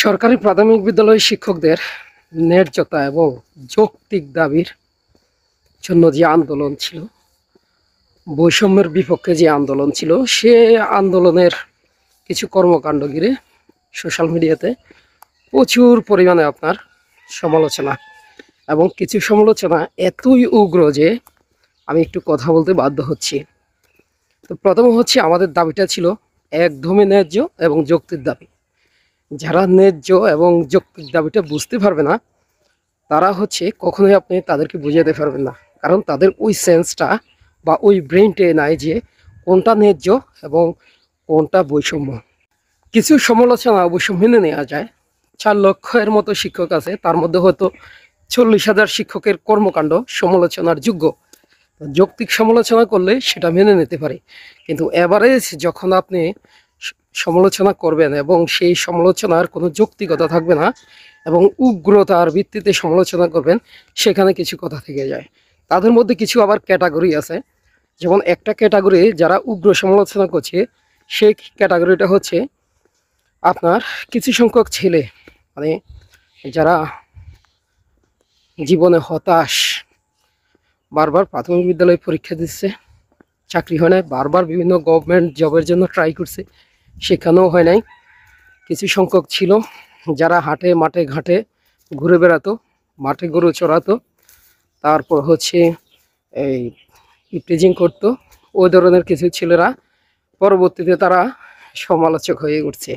সরকারি প্রাথমিক বিদ্যালয়ের শিক্ষকদের ন্যায্যতা এবং যৌক্তিক দাবির জন্য যে আন্দোলন ছিল, বৈষম্যের বিপক্ষে যে আন্দোলন ছিল, সে আন্দোলনের কিছু কর্মকাণ্ড ঘিরে সোশ্যাল মিডিয়াতে প্রচুর পরিমাণে আপনার সমালোচনা, এবং কিছু সমালোচনা এতই উগ্র যে আমি একটু কথা বলতে বাধ্য হচ্ছি। তো প্রথম হচ্ছে, আমাদের দাবিটা ছিল একদমই ন্যায্য এবং যৌক্তিক দাবি। যারা ন্যায্য এবং যৌক্তিক দাবিটা বুঝতে পারবে না, তারা হচ্ছে কখনোই আপনি তাদেরকে বুঝাতে পারবেন না, কারণ তাদের ওই সেন্সটা বা ওই ব্রেনটে নাই যে কোনটা ন্যায্য এবং কোনটা বৈষম্য। কিছু সমালোচনা অবশ্য মেনে নেওয়া যায়। 4 লক্ষের মতো শিক্ষক আছে, তার মধ্যে হয়তো 40,000 শিক্ষকের কর্মকাণ্ড সমালোচনার যোগ্য। যৌক্তিক সমালোচনা করলে সেটা মেনে নিতে পারে, কিন্তু এভারেজ যখন আপনি সমালোচনা করবেন এবং সেই সমালোচনার কোনো যৌক্তিকতা থাকবে না এবং উগ্রতার ভিত্তিতে সমালোচনা করবেন, সেখানে কিছু কথা থেকে যায়। তাদের মধ্যে কিছু আবার ক্যাটাগরি আছে, যেমন একটা ক্যাটাগরি যারা উগ্র সমালোচনা করছে, সেই ক্যাটাগরিটা হচ্ছে আপনার কিছু সংখ্যক ছেলে, মানে যারা জীবনে হতাশ, বারবার প্রাথমিক বিদ্যালয়ে পরীক্ষা দিচ্ছে, চাকরি হয় নাই, বারবার বিভিন্ন গভর্নমেন্ট জবের জন্য ট্রাই করছে, সেখানেও হয় নাই। কিছু সংখ্যক ছিল যারা হাটে মাঠে ঘাটে ঘুরে বেড়াতো, মাঠে গরু চড়াতো, তারপর হচ্ছে এই টিচিং করতো। ওই ধরনের কিছু ছেলেরা পরবর্তীতে তারা সমালোচক হয়ে উঠছে।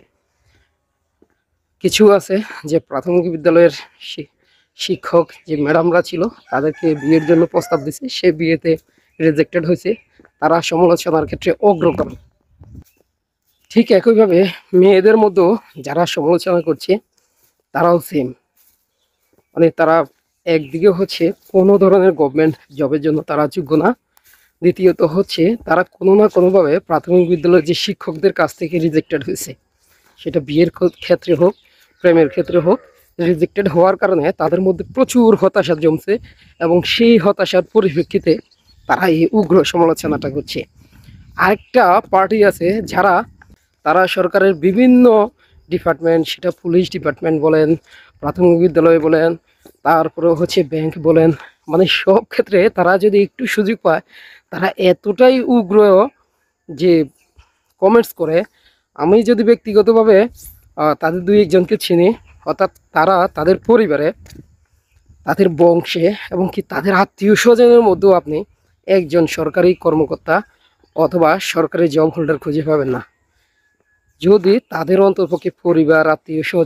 কিছু আছে যে প্রাথমিক বিদ্যালয়ের শিক্ষক যে ম্যাডামরা ছিল, তাদেরকে বিয়ের জন্য প্রস্তাব দিছে, সে বিয়েতে রিজেক্টেড হয়েছে, তারা সমালোচনার ক্ষেত্রে অগ্রগামী। ঠিক একইভাবে মেয়েদের মধ্যেও যারা সমালোচনা করছে, তারাও সেম, মানে তারা একদিকে হচ্ছে কোনো ধরনের গভর্নমেন্ট জবের জন্য তারা যোগ্য না, দ্বিতীয়ত হচ্ছে তারা কোনো না কোনোভাবে প্রাথমিক বিদ্যালয়ের যে শিক্ষকদের কাছ থেকে রিজেক্টেড হয়েছে, সেটা বিয়ের ক্ষেত্রে হোক, প্রেমের ক্ষেত্রে হোক, রিজেক্টেড হওয়ার কারণে তাদের মধ্যে প্রচুর হতাশা জমছে, এবং সেই হতাশার পরিপ্রেক্ষিতে তারা এই উগ্র সমালোচনাটা করছে। আরেকটা পার্টি আছে যারা, তারা সরকারের বিভিন্ন ডিপার্টমেন্ট, সেটা পুলিশ ডিপার্টমেন্ট বলেন, প্রাথমিক বিদ্যালয় বলেন, তারপরে হচ্ছে ব্যাংক বলেন, মানে সব ক্ষেত্রে তারা যদি একটু সুযোগ পায়, তারা এতটাই উগ্র যে কমেন্টস করে। আমি যদি ব্যক্তিগতভাবে তাদের 2-1 জনকে চিনি, অর্থাৎ তারা তাদের পরিবারে, তাদের বংশে এবং কি তাদের আত্মীয় স্বজনের মধ্যেও আপনি একজন সরকারি কর্মকর্তা অথবা সরকারি জব হোল্ডার খুঁজে পাবেন না, যদি তাদের অন্ততপক্ষে পরিবার, আত্মীয় স্বজন